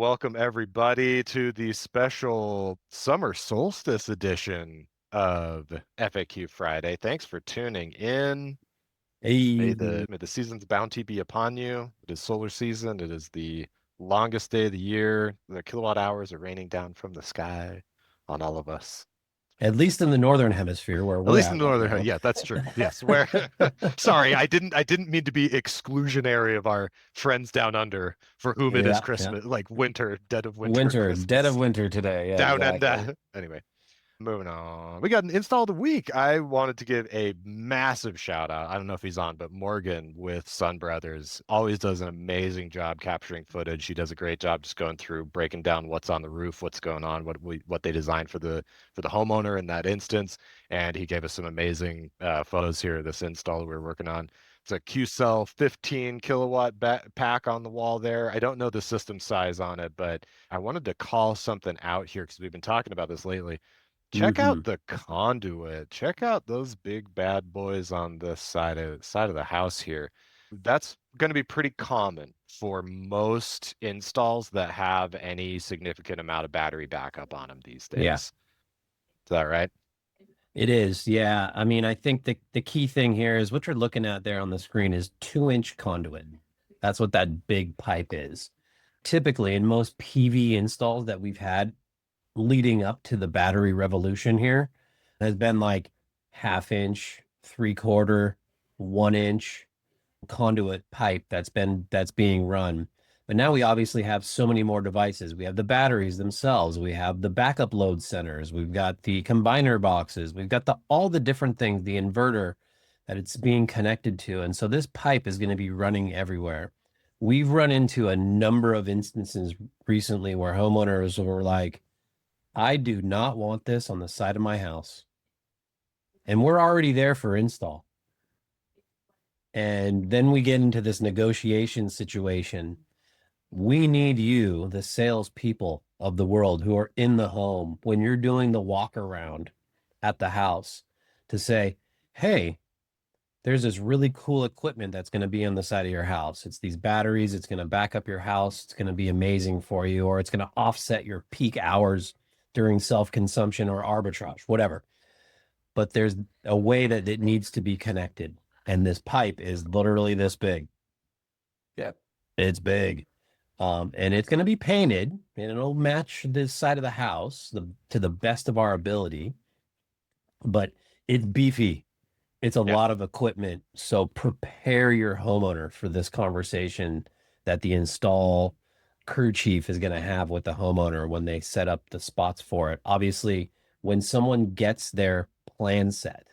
Welcome everybody to the special Summer Solstice edition of FAQ Friday. Thanks for tuning in. May Hey, the season's bounty be upon you. It is solar season. It is the longest day of the year. The kilowatt hours are raining down from the sky on all of us. at least in the northern hemisphere where At we're least in at the right northern, now. yeah, that's true. Yes, where sorry, I didn't mean to be exclusionary of our friends down under for whom it is Yeah, yeah. Christmas, like winter, dead of winter Winter, dead of Christmas. winter today. Yeah, Down exactly. under. Anyway, moving on. We got an install of the week. I wanted to give a massive shout out. I don't know if he's on, but Morgan with Sun Brothers always does an amazing job capturing footage. He does a great job just going through, breaking down what's on the roof, what's going on, what they designed for the homeowner in that instance. And he gave us some amazing photos here of this install we were working on. It's a Q-Cell 15 kilowatt pack on the wall there. I don't know the system size on it, but I wanted to call something out here because we've been talking about this lately. Check Hmm. out the conduit. Check out those big bad boys on the side of the house here. That's going to be pretty common for most installs that have any significant amount of battery backup on them these Yeah, days. Is that right? it is. Yeah. I mean, I think the key thing here is what you're looking at there on the screen is 2-inch conduit. That's what that big pipe is. Typically, in most PV installs that we've had leading up to the battery revolution here, has been like 1/2 inch, 3/4, 1 inch conduit pipe that's being run. But now we obviously have so many more devices. We have the batteries themselves, we have the backup load centers, we've got the combiner boxes, we've got the all the different things, the inverter that it's being connected to. And so this pipe is going to be running everywhere. We've run into a number of instances recently where homeowners were like, I do not want this on the side of my house. And we're already there for install. And then we get into this negotiation situation. We need you, the salespeople of the world who are in the home, when you're doing the walk around at the house, to say, hey, there's this really cool equipment that's going to be on the side of your house. It's these batteries. It's going to back up your house. It's going to be amazing for you, or it's going to offset your peak hours during self-consumption or arbitrage, whatever. But there's a way that it needs to be connected. And this pipe is literally this big. Yeah. It's big. And it's going to be painted and it'll match this side of the house to the best of our ability. But it's beefy. It's a Yeah. lot of equipment. So prepare your homeowner for this conversation that the install crew chief is going to have with the homeowner when they set up the spots for it. Obviously, when someone gets their plan set,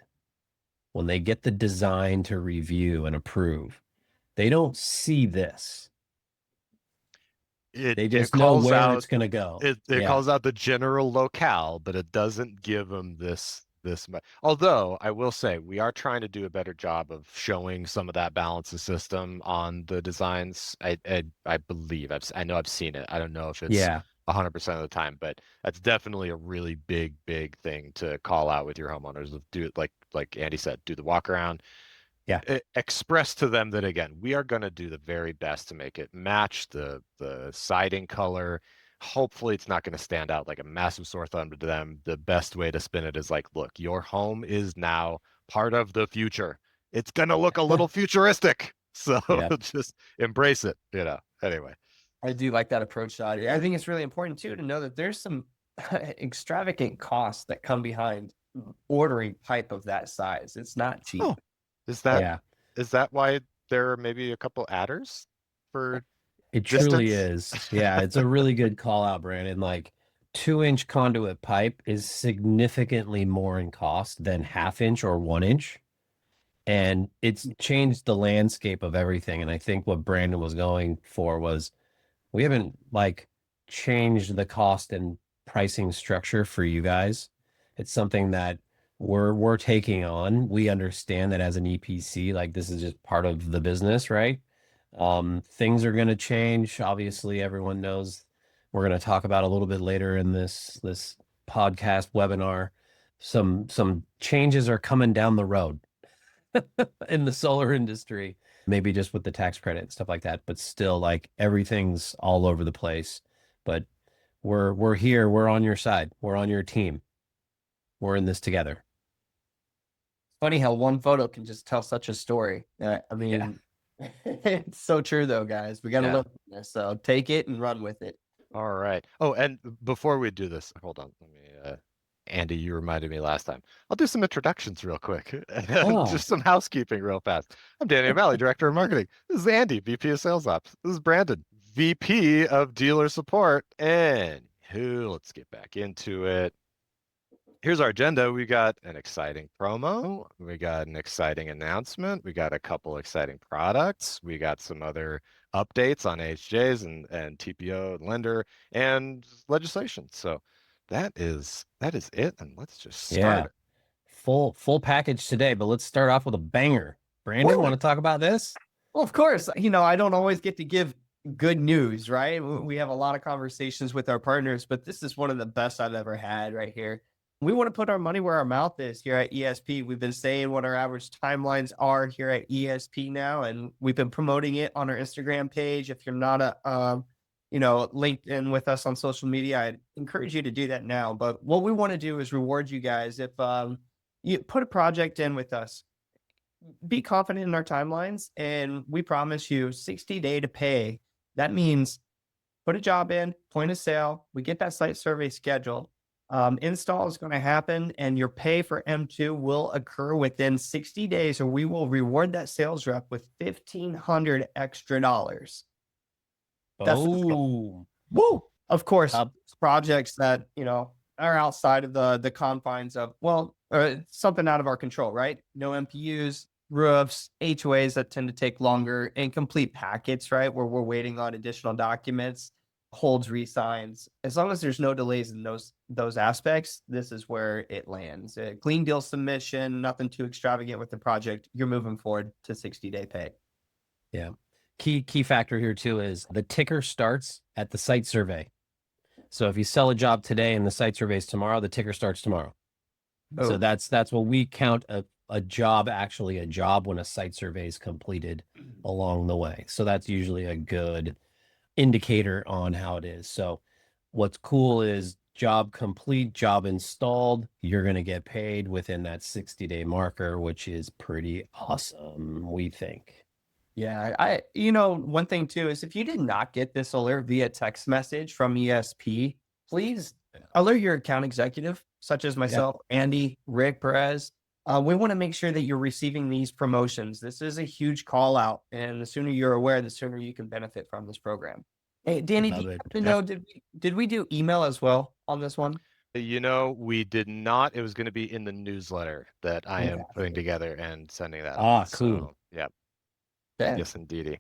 when they get the design to review and approve, they don't see this. It They it just know calls where out it's going to go. it Yeah. calls out the general locale, but it doesn't give them this much. Although I will say we are trying to do a better job of showing some of that balance of system on the designs. I believe I know I've seen it. I don't know if it's Yeah. 100% of the time, but that's definitely a really big thing to call out with your homeowners. Do it like Andy said, do the walk around, Yeah. express to them that again, we are going to do the very best to make it match the siding color. Hopefully, it's not going to stand out like a massive sore thumb to them. The best way to spin it is like, look, your home is now part of the future. It's going to look a little futuristic. So Yeah. just embrace it, you know. Anyway. I do like that approach, Dottie. I think it's really important too to know that there's some extravagant costs that come behind ordering pipe of that size. It's not cheap. Oh, is that Yeah. is that why there are maybe a couple adders for It truly distance? is. Yeah. It's a really good call out, Brandon. Like 2-inch conduit pipe is significantly more in cost than 1/2 inch or 1 inch. And it's changed the landscape of everything. And I think what Brandon was going for was we haven't like changed the cost and pricing structure for you guys. It's something that we're taking on. We understand that as an EPC, like this is just part of the business, right? Things are going to change. Obviously, everyone knows we're going to talk about a little bit later in this podcast webinar. Some changes are coming down the road in the solar industry, maybe just with the tax credit and stuff like that, but still like everything's all over the place. but we're here. We're on your side. We're on your team. We're in this together. Funny how one photo can just tell such a story. I mean, it's so true though, guys. We got to Yeah. learn from this. So take it and run with it. All right. Oh, and before we do this, hold on. Let me, Andy, you reminded me last time. I'll do some introductions real quick. Oh. Just some housekeeping real fast. I'm Danny O'Malley, Director of Marketing. This is Andy, VP of Sales Ops. This is Brandon, VP of Dealer Support. And let's get back into it. Here's our agenda. We got an exciting promo. We got an exciting announcement. We got a couple exciting products. We got some other updates on AHJs and TPO and lender and legislation. So that is it. And let's just start it. Full package today, but let's start off with a banger. Brandon, want to talk about this? Well, of course, I don't always get to give good news, right? We have a lot of conversations with our partners, but this is one of the best I've ever had right here. We want to put our money where our mouth is here at ESP. We've been saying what our average timelines are here at ESP now, and we've been promoting it on our Instagram page. If you're not linked in with us on social media, I'd encourage you to do that now. But what we want to do is reward you guys. If you put a project in with us, be confident in our timelines, and we promise you 60-day to pay. That means put a job in, point of sale, we get that site survey scheduled. Install is going to happen, and your pay for M2 will occur within 60 days, or we will reward that sales rep with $1,500 extra dollars. That's Woo! Of course, projects that are outside of the confines of something out of our control, right? No MPUs, roofs, HOAs that tend to take longer, incomplete packets, right, where we're waiting on additional documents, holds, resigns. As long as there's no delays in those aspects, this is where it lands. A clean deal submission, nothing too extravagant with the project. You're moving forward to 60-day pay. Yeah. Key factor here too is the ticker starts at the site survey. So if you sell a job today and the site survey is tomorrow, the ticker starts tomorrow. Oh. So that's what we count a job, actually a job, when a site survey is completed along the way. So that's usually a good indicator on how it is. So what's cool is job complete, job installed, you're going to get paid within that 60-day marker, which is pretty awesome, we think. Yeah, one thing too is if you did not get this alert via text message from ESP, please alert your account executive, such as myself, Andy, Rick, Perez. We want to make sure that you're receiving these promotions. This is a huge call out, and the sooner you're aware, the sooner you can benefit from this program. Hey, Danny, do you happen to know, did we do email as well on this one? We did not. It was going to be in the newsletter that I am putting together and sending that. Cool. So, yeah. Ben. Yes, indeedy.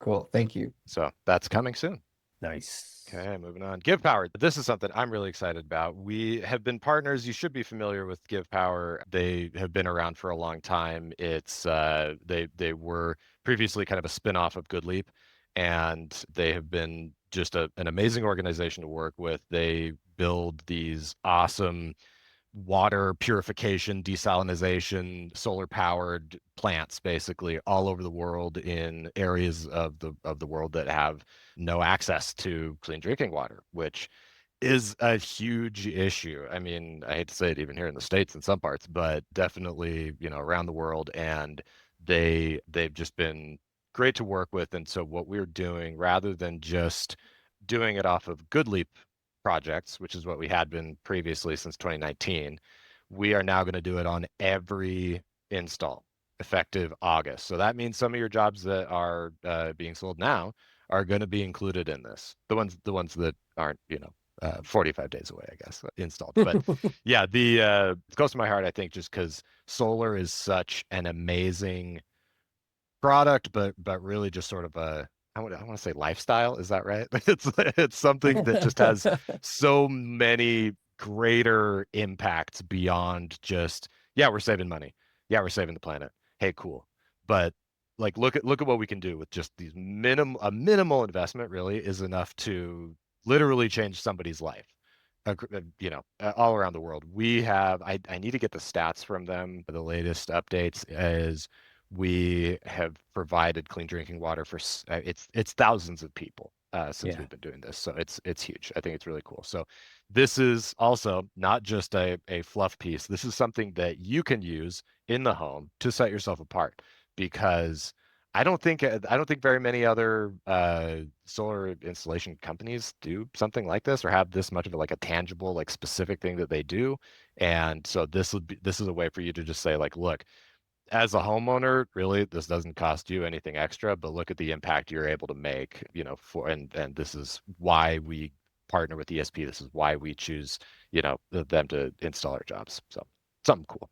Cool. Thank you. So that's coming soon. Nice. Okay, moving on. GivePower. This is something I'm really excited about. We have been partners. You should be familiar with GivePower. They have been around for a long time. It's they were previously kind of a spin-off of GoodLeap, and they have been just an amazing organization to work with. They build these awesome water purification, desalinization, solar powered plants basically all over the world in areas of the world that have no access to clean drinking water, which is a huge issue. I mean, I hate to say it even here in the States in some parts, but definitely, around the world. And they've just been great to work with. And so what we're doing, rather than just doing it off of GoodLeap projects, which is what we had been previously since 2019, we are now going to do it on every install effective August. So that means some of your jobs that are being sold now are going to be included in this. The ones that aren't, 45 days away, I guess, installed. But yeah, it's close to my heart, I think, just because solar is such an amazing product, but really just sort of I want to say lifestyle. Is that right? It's something that just has so many greater impacts beyond just, we're saving money. Yeah, we're saving the planet. Hey, cool. But like, look at what we can do with just these minimal investment really is enough to literally change somebody's life. All around the world. We have, I need to get the stats from them. The latest updates is we have provided clean drinking water for it's thousands of people since we've been doing this. So it's huge. I think it's really cool. So this is also not just a fluff piece. This is something that you can use in the home to set yourself apart, because I don't think very many other solar installation companies do something like this or have this much of a, like a tangible, like specific thing that they do. And so this is a way for you to just say like, look, as a homeowner, really, this doesn't cost you anything extra, but look at the impact you're able to make, for, and this is why we partner with ESP. This is why we choose, them to install our jobs. So something cool.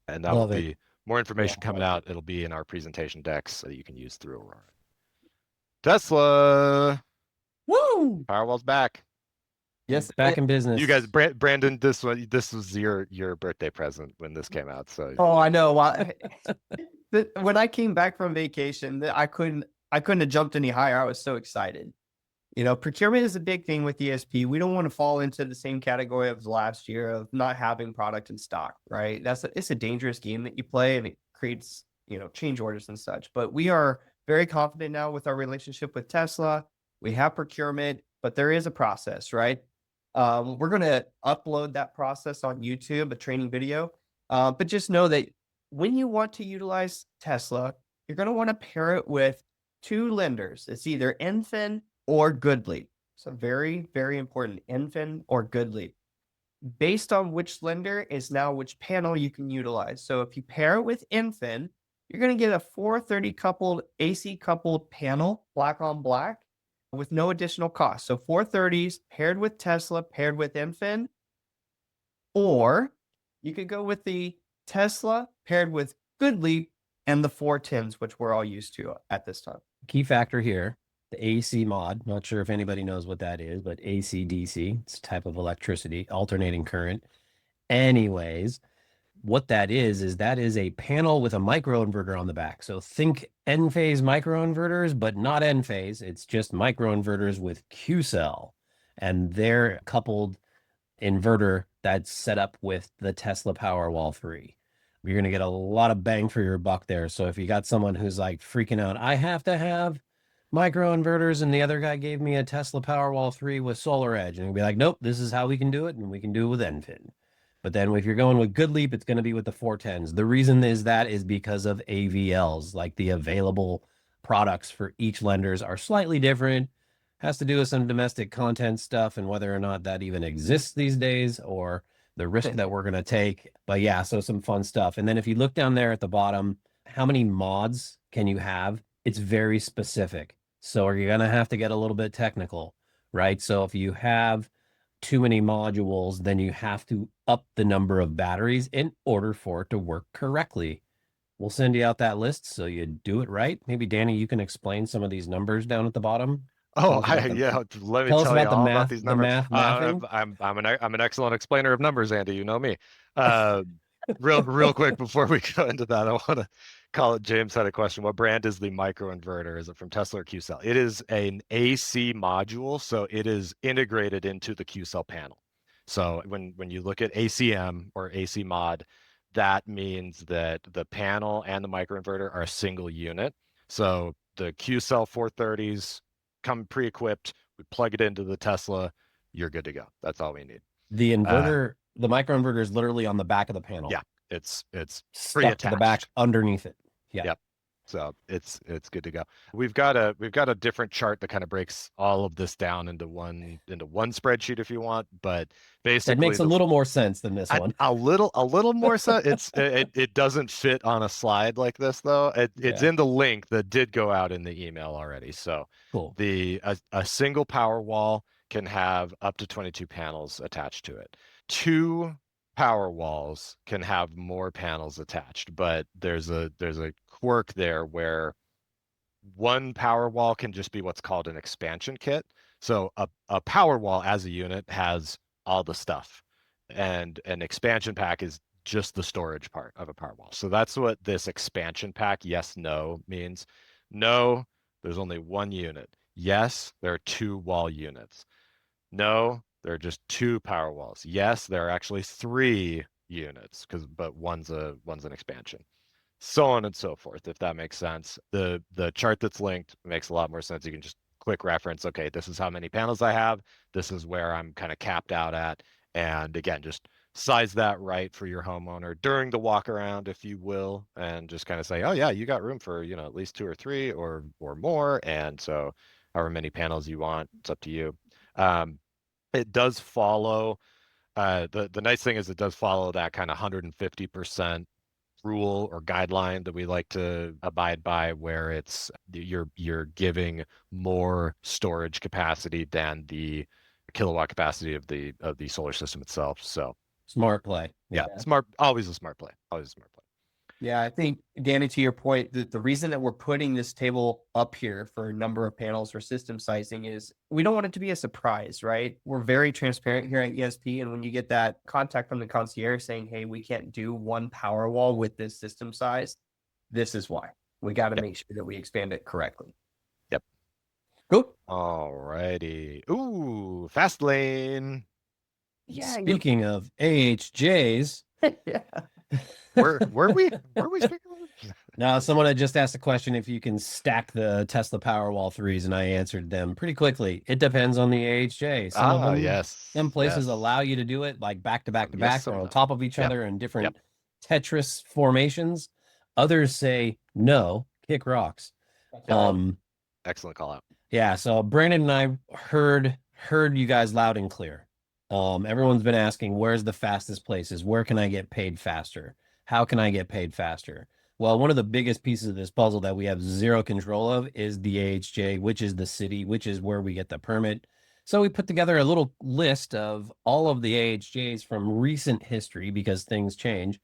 And that will Love it. be more information coming out. It'll be in our presentation decks that you can use through Aurora. Tesla Woo! Powerwall's back. Yes, Back in business. You guys, Brandon, this was your birthday present when this came out. So Oh, I know. When I came back from vacation, I couldn't have jumped any higher. I was so excited. Procurement is a big thing with ESP. We don't want to fall into the same category of last year of not having product in stock, right? It's a dangerous game that you play, and it creates, change orders and such. But we are very confident now with our relationship with Tesla. We have procurement, but there is a process, right? We're going to upload that process on YouTube, a training video. But just know that when you want to utilize Tesla, you're going to want to pair it with 2 lenders. It's either Infin or GoodLeap. So very, very important, Infin or GoodLeap. Based on which lender is now which panel you can utilize. So if you pair it with Infin, you're going to get a 430 coupled AC coupled panel, black on black, with no additional cost. So 430s paired with Tesla, paired with Infin, or you could go with the Tesla paired with GoodLeap and the 410s, which we're all used to at this time. Key factor here, the AC mod. Not sure if anybody knows what that is, but AC DC, it's a type of electricity, alternating current. Anyways, what that is that is a panel with a microinverter on the back. So think N-phase microinverters, but not N-phase. It's just microinverters with Q-cell, and they're coupled inverter that's set up with the Tesla Powerwall 3. You're going to get a lot of bang for your buck there. So if you got someone who's like freaking out, I have to have microinverters, and the other guy gave me a Tesla Powerwall 3 with Solar Edge, and you'll be like, nope, this is how we can do it, and we can do it with Enfin. But then if you're going with GoodLeap, it's going to be with the 410s. The reason is because of AVLs, like the available products for each lenders are slightly different. Has to do with some domestic content stuff and whether or not that even exists these days, or the risk that we're going to take. But yeah, so some fun stuff. And then if you look down there at the bottom, how many mods can you have? It's very specific. So are you going to have to get a little bit technical, right? So if you have too many modules, then you have to up the number of batteries in order for it to work correctly. We'll send you out that list so you do it right. Maybe Danny, you can explain some of these numbers down at the bottom. Oh, yeah. Let me tell you all about these numbers. I'm an excellent explainer of numbers, Andy. You know me. Real quick before we go into that, I want to call it. James had a question. What brand is the microinverter? Is it from Tesla or Q-cell? It is an AC module, so it is integrated into the Q-cell panel. So when you look at ACM or AC mod, that means that the panel and the microinverter are a single unit. So the Q-cell 430s come pre-equipped. We plug it into the Tesla. You're good to go. That's all we need. The inverter, the microinverter is literally on the back of the panel. Yeah, it's stuck to the back underneath it. Yeah. Yep. So it's good to go. We've got a different chart that kind of breaks all of this down into one spreadsheet if you want, but basically it makes a little more sense than this one. A little more sense. It doesn't fit on a slide like this though. It's in the link that did go out in the email already. So cool. A single Powerwall can have up to 22 panels attached to it. 2 Powerwalls can have more panels attached, but there's a quirk there where 1 Powerwall can just be what's called an expansion kit. So a Powerwall as a unit has all the stuff, and an expansion pack is just the storage part of a Powerwall. So that's what this expansion pack, yes, no, means. No, there's only 1 unit. Yes, there are 2 wall units. No, there are just 2 Powerwalls. Yes, there are actually 3 units, but one's an expansion. So on and so forth, if that makes sense. The chart that's linked makes a lot more sense. You can just quick reference. Okay, this is how many panels I have. This is where I'm kind of capped out at. And again, just size that right for your homeowner during the walk around, if you will, and just kind of say, oh yeah, you got room for, at least 2 or 3 or more. And so however many panels you want, it's up to you. It does follow, the nice thing is it does follow that kind of 150% rule or guideline that we like to abide by, where it's you're giving more storage capacity than the kilowatt capacity of the solar system itself. So Smart play. yeah, smart, always a smart play, always a smart play. Yeah, I think, Danny, to your point, the reason that we're putting this table up here for number of panels or system sizing is we don't want it to be a surprise, right? We're very transparent here at ESP. And when you get that contact from the concierge saying, hey, we can't do one Powerwall with this system size, this is why. We got to make sure that we expand it correctly. Yep. Cool. All righty. Ooh, fast lane. Yeah. Speaking of AHJs. Yeah. Were we speaking of? Now, someone had just asked a question if you can stack the Tesla Powerwall 3s, and I answered them pretty quickly. It depends on the AHJ. Some of them, Yes. some places yes. allow you to do it like back to back to Yes, back some or on don't. top of each Yep. other in different Tetris formations. Others say no, kick rocks. Excellent call out. Yeah, so Brandon and I heard you guys loud and clear. Everyone's been asking, where's the fastest places? Where can I get paid faster? How can I get paid faster? Well, one of the biggest pieces of this puzzle that we have zero control of is the AHJ, which is the city, which is where we get the permit. So we put together a little list of all of the AHJs from recent history because things change.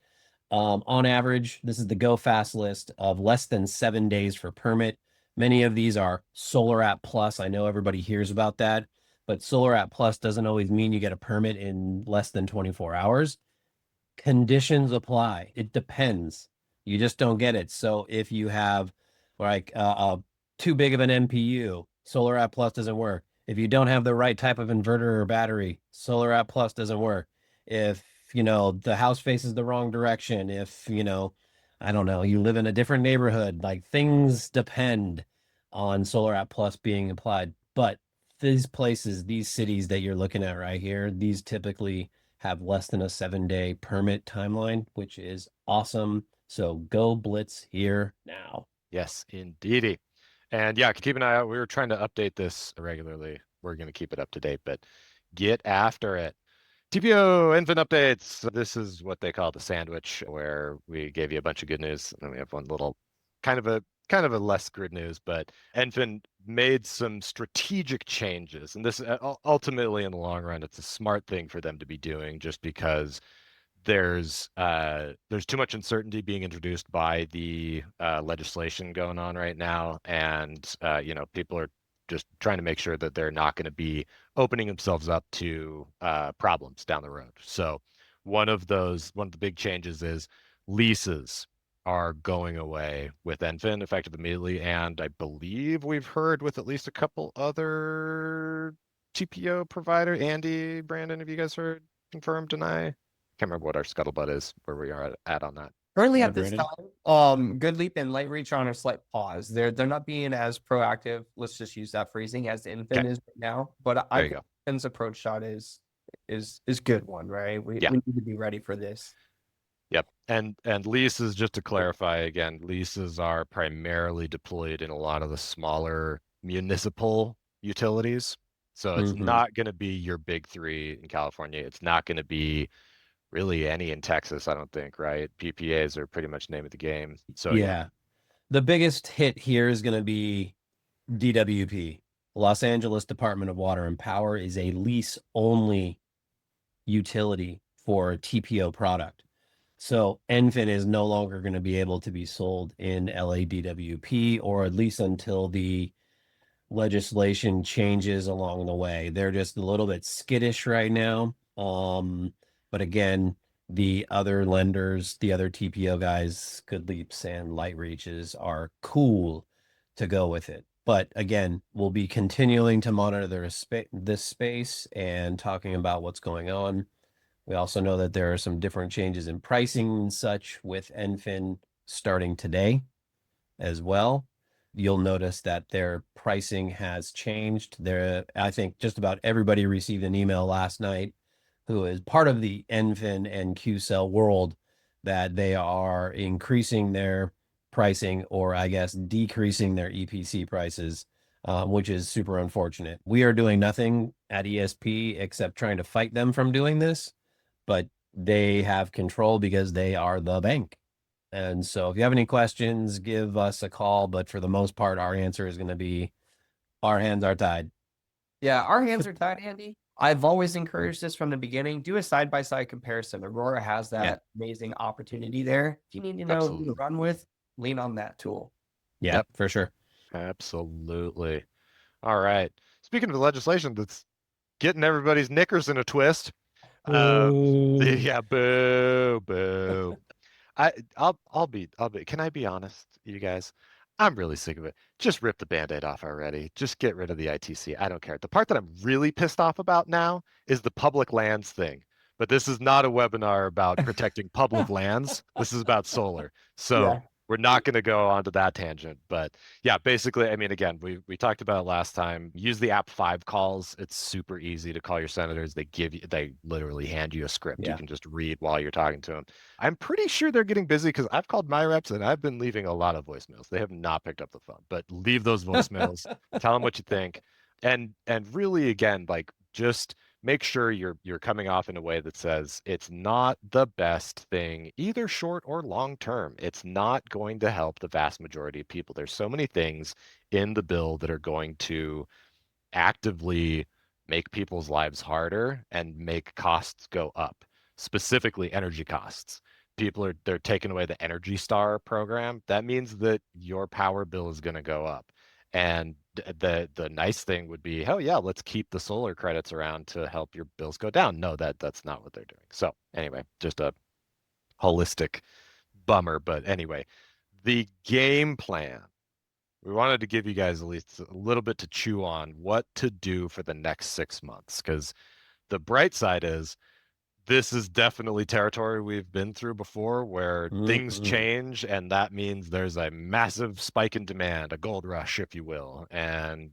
On average, this is the Go Fast list of less than 7 days for permit. Many of these are Solar App Plus. I know everybody hears about that, but Solar App Plus doesn't always mean you get a permit in less than 24 hours. Conditions apply. It depends. You just don't get it. So if you have like too big of an MPU, Solar App Plus doesn't work. If you don't have the right type of inverter or battery, Solar App Plus doesn't work. If, the house faces the wrong direction, if, I don't know, you live in a different neighborhood, like things depend on Solar App Plus being applied. But these places, these cities that you're looking at right here, these typically have less than a 7-day permit timeline, which is awesome. So go blitz here now. Yes, indeedy. And yeah, keep an eye out. We were trying to update this regularly. We're going to keep it up to date, but get after it. TPO infant updates. This is what they call the sandwich, where we gave you a bunch of good news, and then we have one little kind of a less good news. But Enfin made some strategic changes, and this ultimately in the long run, it's a smart thing for them to be doing, just because there's too much uncertainty being introduced by the legislation going on right now, and people are just trying to make sure that they're not going to be opening themselves up to problems down the road. So one of the big changes is leases are going away with Enfin effective immediately, and I believe we've heard with at least a couple other TPO provider. Andy, Brandon, have you guys heard? Confirm, deny? Can't remember what our scuttlebutt is, where we are at on that. Currently Yeah, at this Brandon. time, GoodLeap and Lightreach are on a slight pause. They're not being as proactive. Let's just use that phrasing as Infin is right now. But I There you think go. Infin's approach shot is good one, right? We Yeah. need to be ready for this. Yep. And leases, just to clarify again, leases are primarily deployed in a lot of the smaller municipal utilities. So it's not going to be your big 3 in California. It's not going to be really any in Texas, I don't think, right? PPAs are pretty much name of the game. So yeah. The biggest hit here is going to be DWP. Los Angeles Department of Water and Power is a lease-only utility for TPO product. So Enfin is no longer going to be able to be sold in LADWP, or at least until the legislation changes along the way. They're just a little bit skittish right now. But again, the other lenders, the other TPO guys, GoodLeaps and Lightreaches are cool to go with it. But again, we'll be continuing to monitor this space and talking about what's going on. We also know that there are some different changes in pricing and such with Enfin starting today as well. you'll notice that their pricing has changed. I think just about everybody received an email last night who is part of the NFIN and QCell world that they are increasing their pricing, or I guess decreasing their EPC prices, which is super unfortunate. We are doing nothing at ESP except trying to fight them from doing this, but they have control because they are the bank. And so if you have any questions, give us a call. But for the most part, our answer is going to be our hands are tied. Yeah, our hands are tied, Andy. I've always encouraged this from the beginning. Do a side-by-side comparison. Aurora has that amazing opportunity there. If you need to know who to run with, lean on that tool. Yeah, for sure. Absolutely. All right. Speaking of the legislation that's getting everybody's knickers in a twist. Yeah, boo, boo. I'll be, can I be honest, you guys? I'm really sick of it. Just rip the Band-Aid off already. Just get rid of the ITC. I don't care. The part that I'm really pissed off about now is the public lands thing. But this is not a webinar about protecting public lands. This is about solar. So we're not going to go onto that tangent. But yeah, basically, I mean, again, we talked about it last time. Use the app 5 calls. It's super easy to call your senators. They literally hand you a script. You can just read while you're talking to them. I'm pretty sure they're getting busy because I've called my reps and I've been leaving a lot of voicemails. They have not picked up the phone, but leave those voicemails. Tell them what you think, and really, again, like, just make sure you're coming off in a way that says it's not the best thing, either short or long term. It's not going to help the vast majority of people. There's so many things in the bill that are going to actively make people's lives harder and make costs go up, specifically energy costs. They're taking away the Energy Star program. That means that your power bill is going to go up. And the nice thing would be, hell yeah, let's keep the solar credits around to help your bills go down. No, that's not what they're doing. So anyway, just a holistic bummer. But anyway, the game plan. We wanted to give you guys at least a little bit to chew on what to do for the next 6 months, because the bright side is this is definitely territory we've been through before where things change, and that means there's a massive spike in demand, a gold rush, if you will, and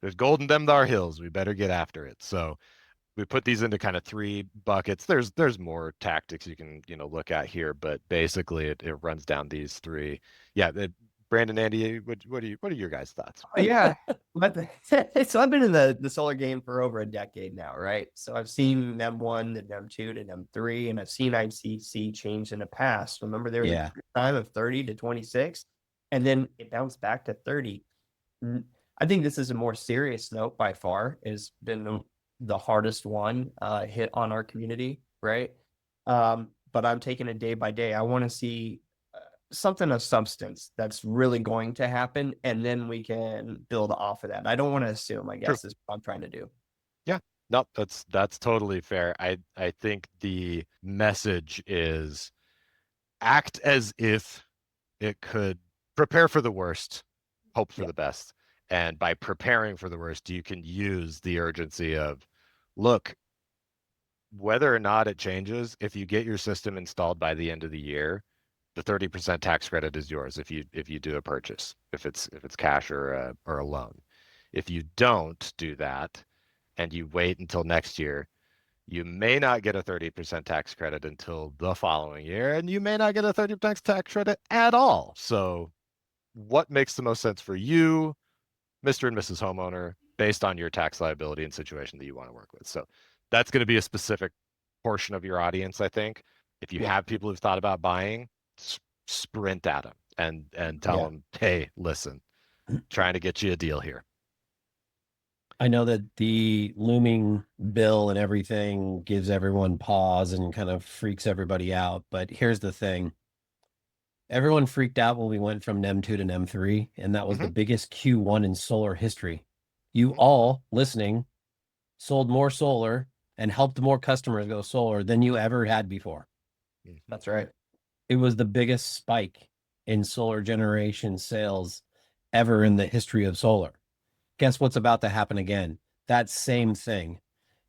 there's gold in them thar hills. We better get after it. So we put these into kind of 3 buckets. There's more tactics you can look at here, but basically it runs down these 3. Yeah, Brandon, Andy, what are your guys' thoughts? Yeah, so I've been in the solar game for over a decade now, right? So I've seen NEM1 to NEM2 to NEM3, and I've seen ICC change in the past. Remember, there was a time of 30 to 26, and then it bounced back to 30. I think this is a more serious note by far. Has been the hardest one hit on our community, right? But I'm taking it day by day. I want to see something of substance that's really going to happen, and then we can build off of that. I don't want to assume, I guess, is what I'm trying to do. Yeah, no, that's totally fair. I think the message is act as if it could, prepare for the worst, hope for the best. And by preparing for the worst, you can use the urgency of, look, whether or not it changes, if you get your system installed by the end of the year, the 30% tax credit is yours if you do a purchase, if it's cash or a loan. If you don't do that and you wait until next year, you may not get a 30% tax credit until the following year, and you may not get a 30% tax credit at all. So what makes the most sense for you, Mr. and Mrs. Homeowner, based on your tax liability and situation that you want to work with? So that's going to be a specific portion of your audience, I think. If you have people who've thought about buying, sprint at them and tell them, hey, listen, trying to get you a deal here. I know that the looming bill and everything gives everyone pause and kind of freaks everybody out. But here's the thing. Everyone freaked out when we went from NEM2 to NEM3, and that was the biggest Q1 in solar history. You all listening sold more solar and helped more customers go solar than you ever had before. That's right. It was the biggest spike in solar generation sales ever in the history of solar. Guess what's about to happen again? That same thing.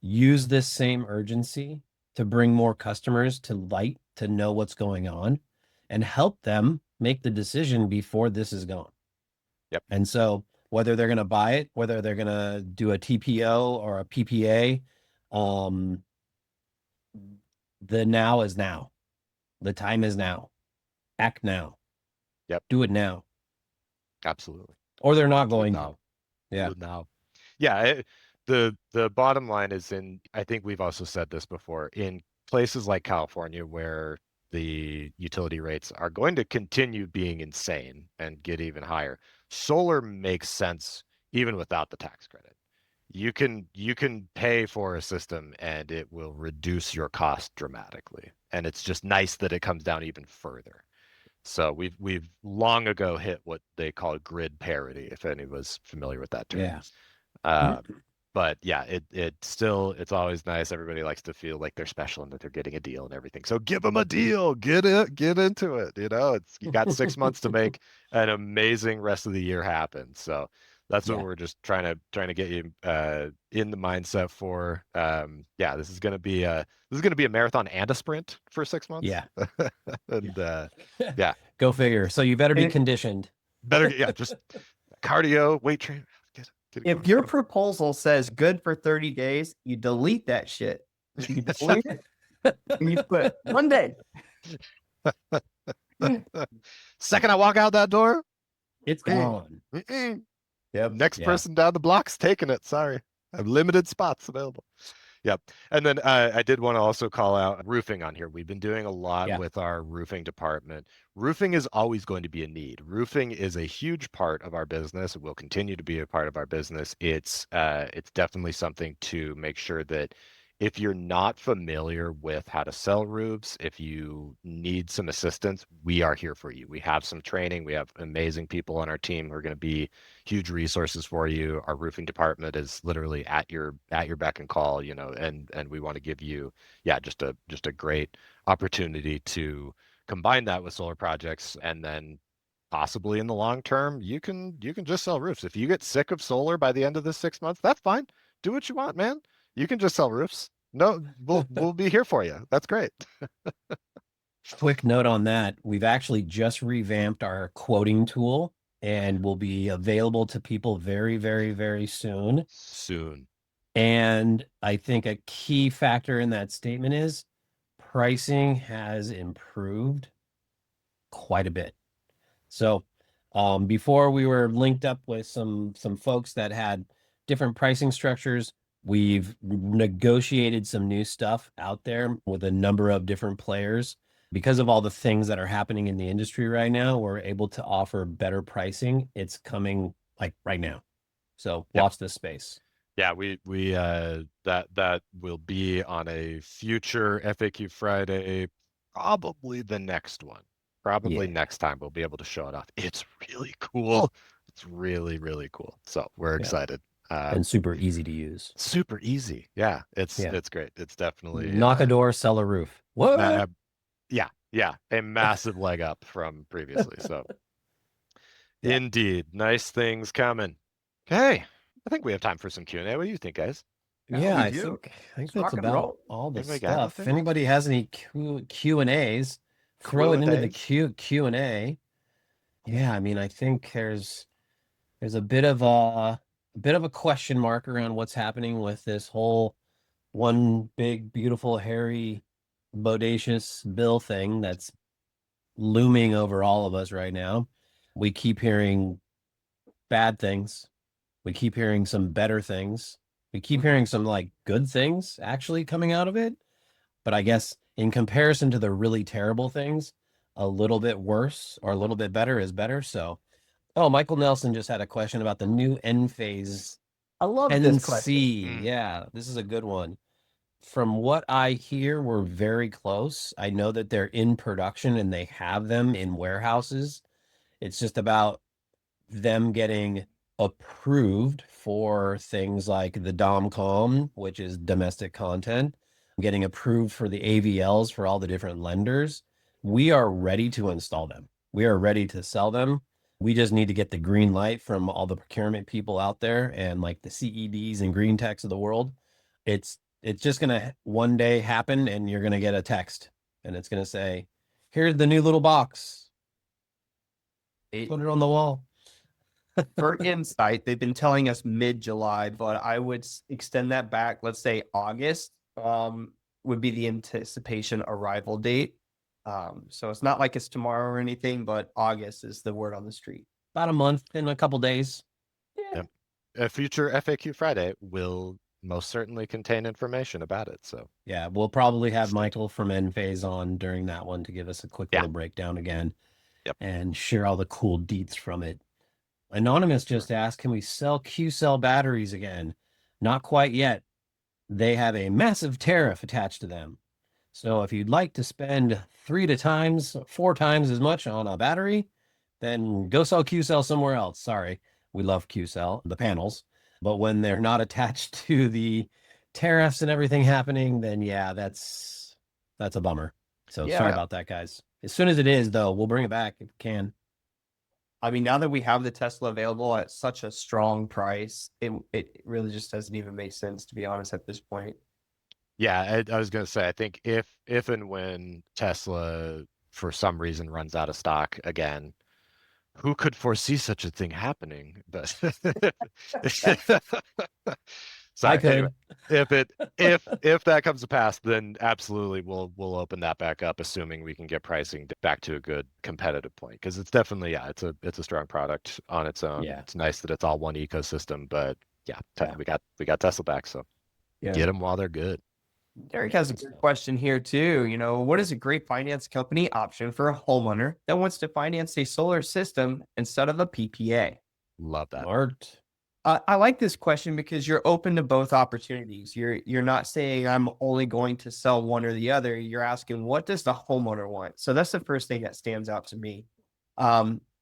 Use this same urgency to bring more customers to light, to know what's going on, and help them make the decision before this is gone. Yep. And so whether they're going to buy it, whether they're going to do a TPO or a PPA, the now is now. The time is now. Act now. Yep. Do it now. Absolutely. Or they're not Do it going to. now. Yeah. Do it now. Yeah. The bottom line is I think we've also said this before, in places like California where the utility rates are going to continue being insane and get even higher, solar makes sense even without the tax credit. You can pay for a system and it will reduce your cost dramatically. And it's just nice that it comes down even further. So we've long ago hit what they call grid parity, if anyone's familiar with that term. Yeah. Uh, but yeah, it's always nice. Everybody likes to feel like they're special and that they're getting a deal and everything. So give them a deal, get into it. You got 6 months to make an amazing rest of the year happen. So that's what Yeah. we're just trying to get you in the mindset for. Yeah, this is gonna be a marathon and a sprint for 6 months. Yeah. And yeah, Go figure. So you better be conditioned. just cardio, weight training. Get it If going. your proposal says good for 30 days, you delete that shit. You delete it and you put 1 day. Second I walk out that door, It's gone. Yep. next Yeah. person down the block's taking it. Sorry. I have limited spots available. Yep. And then I did want to also call out roofing on here. We've been doing a lot Yeah. with our roofing department. Roofing is always going to be a need. Roofing is a huge part of our business. It will continue to be a part of our business. It's definitely something to make sure that if you're not familiar with how to sell roofs, if you need some assistance, we are here for you. We have some training. We have amazing people on our team who are going to be huge resources for you. Our roofing department is literally at your beck and call, and we want to give you, just a great opportunity to combine that with solar projects, and then possibly in the long term, you can just sell roofs. If you get sick of solar by the end of this 6 months, that's fine. Do what you want, man. You can just sell roofs. No, we'll be here for you. That's great. Quick note on that. We've actually just revamped our quoting tool and will be available to people very, very, very soon. And I think a key factor in that statement is pricing has improved quite a bit. So before we were linked up with some folks that had different pricing structures. We've negotiated some new stuff out there with a number of different players. Because of all the things that are happening in the industry right now, we're able to offer better pricing. It's coming like right now. So watch this space. Yeah, we that will be on a future FAQ Friday, probably the next one. Probably next time we'll be able to show it off. It's really cool. It's really, really cool. So we're excited. And super easy to use. Super easy. Yeah, it's great. It's definitely knock a door, sell a roof. What? Yeah, a massive leg up from previously. So indeed, nice things coming. Okay, I think we have time for some Q&A. What do you think, guys? Yeah, I think that's about all the stuff. If anybody has any Q&As, throw it into the Q&A. Yeah, I mean, I think there's a bit of a question mark around what's happening with this whole one big, beautiful, hairy, bodacious bill thing that's looming over all of us right now. We keep hearing bad things. We keep hearing some better things. We keep hearing some like good things actually coming out of it. But I guess in comparison to the really terrible things, a little bit worse or a little bit better is better. So, Michael Nelson just had a question about the new Enphase. I love this question. Yeah, this is a good one. From what I hear, we're very close. I know that they're in production and they have them in warehouses. It's just about them getting approved for things like the DOMCOM, which is domestic content, getting approved for the AVLs for all the different lenders. We are ready to install them. We are ready to sell them. We just need to get the green light from all the procurement people out there and like the CEDs and green techs of the world. It's just going to one day happen and you're going to get a text and it's going to say, here's the new little box. Put it on the wall. For insight, they've been telling us mid-July, but I would extend that back. Let's say August would be the anticipation arrival date. So it's not like it's tomorrow or anything, but August is the word on the street. About a month in a couple days. Yeah. Yep. A future FAQ Friday will most certainly contain information about it. So Yeah, we'll probably have Michael from Enphase on during that one to give us a quick Yeah. little breakdown again. Yep. And share all the cool deets from it. Anonymous just asked, can we sell Q-cell batteries again? Not quite yet. They have a massive tariff attached to them. So if you'd like to spend 4 times as much on a battery, then go sell Q-cell somewhere else. Sorry, we love Q-cell, the panels. But when they're not attached to the tariffs and everything happening, then yeah, that's a bummer. So Yeah. sorry about that, guys. As soon as it is, though, we'll bring it back if we can. I mean, now that we have the Tesla available at such a strong price, it really just doesn't even make sense, to be honest, at this point. yeah, I was gonna say, I think if and when Tesla for some reason runs out of stock again, who could foresee such a thing happening? But I sorry. Anyway, could. if that comes to pass, then absolutely we'll open that back up, assuming we can get pricing back to a good competitive point. Because it's definitely, yeah, it's a strong product on its own. Yeah. It's nice that it's all one ecosystem, but yeah, Yeah. we got Tesla back, so Yeah. get them while they're good. Derek has a good question here too. You know, what is a great finance company option for a homeowner that wants to finance a solar system instead of a PPA? Love that. Smart. I like this question because you're open to both opportunities. You're not saying I'm only going to sell one or the other. You're asking, what does the homeowner want? So that's the first thing that stands out to me.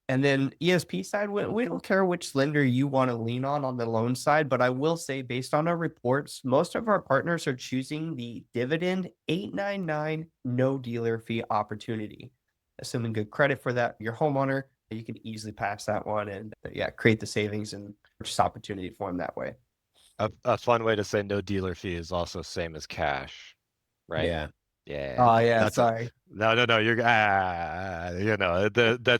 And then ESP side, we don't care which lender you want to lean on the loan side, but I will say, based on our reports, most of our partners are choosing the Dividend 899 no dealer fee opportunity. Assuming good credit for that, your homeowner, you can easily pass that one and create the savings and purchase opportunity for them that way. A fun way to say no dealer fee is also same as cash, right? Yeah. Yeah. Oh yeah, That's sorry. no. You're that's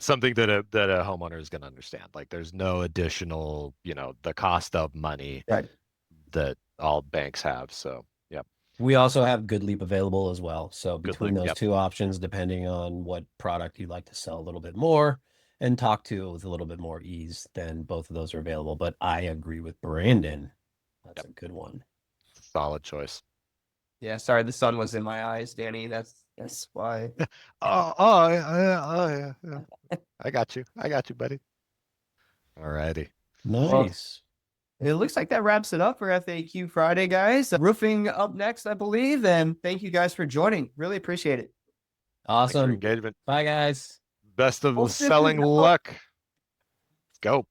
something that a homeowner is going to understand. Like, there's no additional, the cost of money Right. that all banks have. So, yep. We also have GoodLeap available as well. So between GoodLeap, those yep. two options, depending on what product you'd like to sell a little bit more and talk to with a little bit more ease, then both of those are available. But I agree with Brandon. That's a good one. Solid choice. Yeah, sorry, the sun was in my eyes, Danny. That's why. Yeah. I got you, buddy. All righty. Nice. It looks like that wraps it up for FAQ Friday, guys. Roofing up next, I believe. And thank you guys for joining. Really appreciate it. Thanks for Awesome. engagement. Bye, guys. Best of Well, selling luck. Let's go.